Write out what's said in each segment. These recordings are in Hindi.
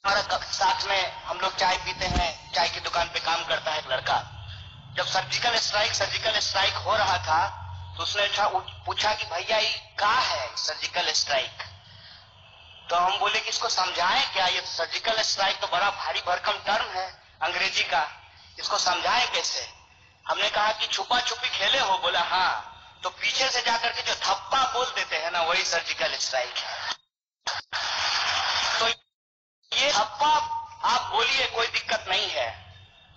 हमारा साथ में हम लोग चाय पीते हैं, चाय की दुकान पे काम करता है एक लड़का। जब सर्जिकल स्ट्राइक हो रहा था तो उसने पूछा कि भैया ये क्या है सर्जिकल स्ट्राइक। तो हम बोले कि इसको समझाएं क्या, ये सर्जिकल स्ट्राइक तो बड़ा भारी भरकम टर्म है अंग्रेजी का, इसको समझाएं कैसे। हमने कहा कि छुपा छुपी खेले हो। बोला हाँ, तो पीछे से जाकर के जो थप्पा बोल देते हैं ना वही सर्जिकल स्ट्राइक है। तो ये थप्पा आप बोलिए कोई दिक्कत नहीं है,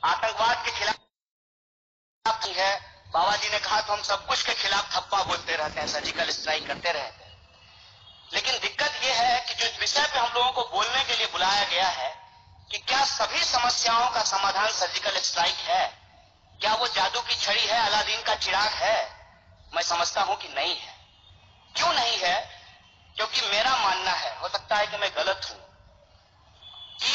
आतंकवाद के खिलाफ है। बाबा जी ने कहा तो हम सब कुछ के खिलाफ थप्पा बोलते रहते हैं, सर्जिकल स्ट्राइक करते रहते हैं। लेकिन दिक्कत यह है कि जो विषय पे हम लोगों को बोलने के लिए बुलाया गया है कि क्या सभी समस्याओं का समाधान सर्जिकल स्ट्राइक है, क्या वो जादू की छड़ी है, अलादीन का चिराग है? मैं समझता हूं कि नहीं है। क्यों नहीं है? क्योंकि मेरा मानना है, हो सकता है कि मैं गलत हूं, कि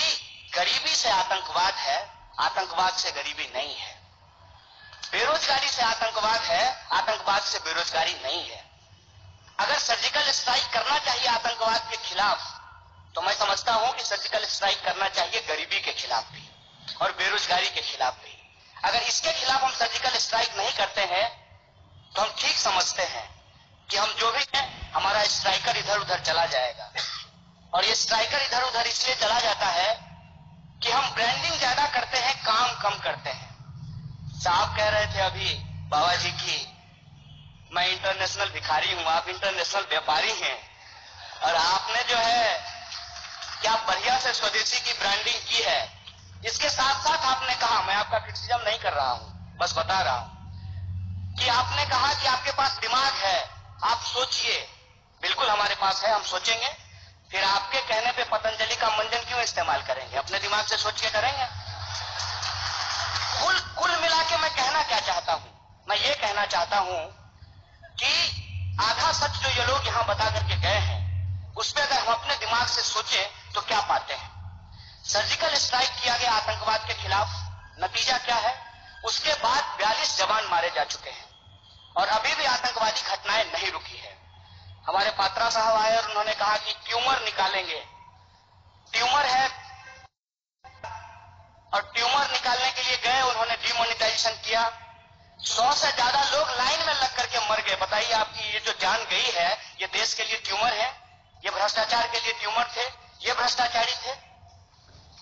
गरीबी से आतंकवाद है, आतंकवाद से गरीबी नहीं है। बेरोजगारी से आतंकवाद है, आतंकवाद से बेरोजगारी नहीं है। अगर सर्जिकल स्ट्राइक करना चाहिए आतंकवाद के खिलाफ तो मैं समझता हूं कि सर्जिकल स्ट्राइक करना चाहिए गरीबी के खिलाफ भी और बेरोजगारी के खिलाफ भी। अगर इसके खिलाफ हम सर्जिकल स्ट्राइक नहीं करते हैं तो हम ठीक समझते हैं कि हम जो भी हैं हमारा स्ट्राइकर इधर उधर चला जाएगा। और ये स्ट्राइकर इधर उधर इसलिए चला जाता है कि हम ब्रांडिंग ज्यादा करते हैं, काम कम करते हैं। साहब कह रहे थे अभी बाबा जी की, मैं इंटरनेशनल भिखारी हूं, आप इंटरनेशनल व्यापारी हैं, और आपने जो है क्या बढ़िया से स्वदेशी की ब्रांडिंग की है। इसके साथ साथ आपने कहा, मैं आपका क्रिटिसिज्म नहीं कर रहा हूं, बस बता रहा हूं कि आपने कहा कि आपके पास दिमाग है, आप सोचिए। बिल्कुल हमारे पास है, हम सोचेंगे। फिर आपके कहने पे पतंजलि का मंजन क्यों इस्तेमाल करेंगे? अपने दिमाग से सोच के करेंगे। कुल मिला के मैं कहना क्या चाहता हूं, मैं ये कहना चाहता हूं कि आधा सच जो ये लोग यहां बता करके गए हैं उस पर अगर हम अपने दिमाग से सोचें तो क्या पाते हैं? सर्जिकल स्ट्राइक किया गया आतंकवाद के खिलाफ, नतीजा क्या है? उसके बाद 42 जवान मारे जा चुके हैं और अभी भी आतंकवादी घटनाएं नहीं रुकी है। हमारे पात्रा साहब आए और उन्होंने कहा कि ट्यूमर निकालेंगे। ट्यूमर है और ट्यूमर निकालने के लिए गए, उन्होंने डिमोनेटाइजेशन किया। 100 से ज्यादा लोग लाइन में लग करके मर गए। बताइए, आपकी ये जो जान गई है ये देश के लिए ट्यूमर है, ये भ्रष्टाचार के लिए ट्यूमर थे, ये भ्रष्टाचारी थे।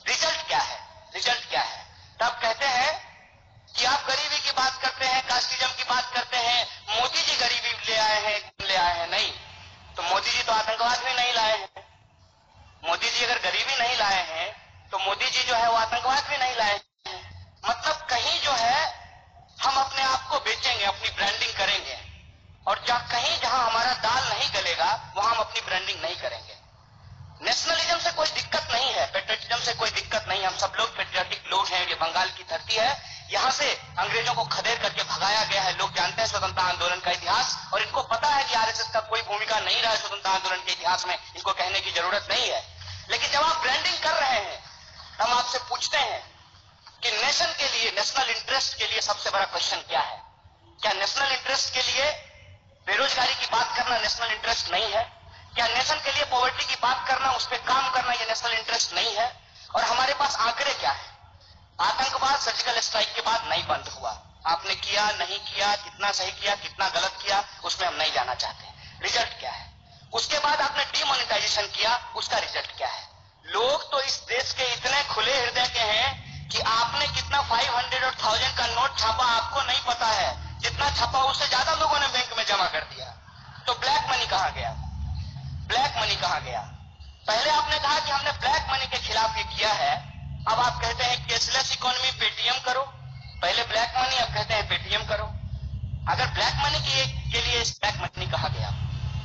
रिजल्ट क्या है? रिजल्ट क्या है? तब कहते हैं कि आप गरीबी की बात करते हैं, कास्टिज्म की बात करते हैं, मोदी जी गरीबी ले आए हैं। नहीं, तो मोदी जी तो आतंकवाद भी नहीं लाए हैं। मोदी जी अगर गरीबी नहीं लाए हैं तो मोदी जी जो है वो आतंकवाद भी नहीं लाए हैं। मतलब कहीं जो है हम अपने आप को बेचेंगे, अपनी ब्रांडिंग करेंगे, और कहीं जहां हमारा दाल नहीं गलेगा वहां हम अपनी ब्रांडिंग नहीं करेंगे। नेशनलिज्म से कोई दिक्कत नहीं है, पेट्रियटिज्म से कोई दिक्कत नहीं है, हम सब लोग पेट्रियाटिक लोग हैं। ये बंगाल की धरती है, यहां से अंग्रेजों को खदेड़ करके भगाया गया है। लोग जानते हैं स्वतंत्रता आंदोलन का इतिहास और इनको पता है कि आरएसएस का कोई भूमिका नहीं रहा है स्वतंत्रता आंदोलन के इतिहास में, इनको कहने की जरूरत नहीं है। लेकिन जब आप ब्रांडिंग कर रहे हैं हम आपसे पूछते हैं कि नेशन के लिए, नेशनल इंटरेस्ट के लिए सबसे बड़ा क्वेश्चन क्या है? क्या नेशनल इंटरेस्ट के लिए बेरोजगारी की बात करना नेशनल इंटरेस्ट नहीं है? क्या नेशन के लिए पॉवर्टी की बात करना, उस पर काम करना ये नेशनल इंटरेस्ट नहीं है? और हमारे पास आंकड़े क्या है? आतंकवाद सर्जिकल स्ट्राइक के बाद नहीं बंद हुआ। आपने किया, नहीं किया, कितना सही किया, कितना गलत किया, उसमें हम नहीं जाना चाहते। रिजल्ट क्या है? उसके बाद आपने डिमोनेटाइजेशन किया, उसका रिजल्ट क्या है? लोग तो इस देश के इतने खुले हृदय के हैं कि आपने कितना 500 और 1000 का नोट छापा आपको नहीं पता है। जितना छापा उससे ज्यादा लोगों ने बैंक में जमा कर दिया। तो ब्लैक मनी कहां गया? ब्लैक मनी कहां गया? पहले आपने कहा कि हमने ब्लैक मनी के खिलाफ ये किया है, अब आप कहते हैं कैशलेस इकोनॉमी, पेटीएम करो। पहले ब्लैक मनी, अब कहते हैं पेटीएम करो। अगर ब्लैक मनी के लिए ब्लैक मनी कहा गया,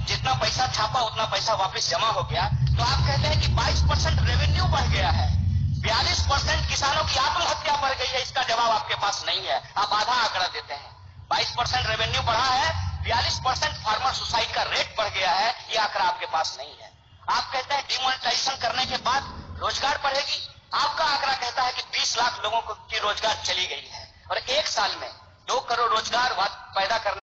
जितना पैसा छापा उतना पैसा वापस जमा हो गया, तो आप कहते हैं कि 22% रेवेन्यू बढ़ गया है, 42% किसानों की आत्महत्या बढ़ गई है। इसका जवाब आपके पास नहीं है, आप आधा आंकड़ा देते हैं। 22% रेवेन्यू बढ़ा है, 42% फार्मर सुसाइड का रेट बढ़ गया है, ये आंकड़ा आपके पास नहीं है। आप कहते हैं डिमोनेटाइजेशन करने के बाद रोजगार बढ़ेगी, आपका आंकड़ा कहता है कि 20 लाख लोगों की रोजगार चली गई है और एक साल में 2 करोड़ रोजगार पैदा करने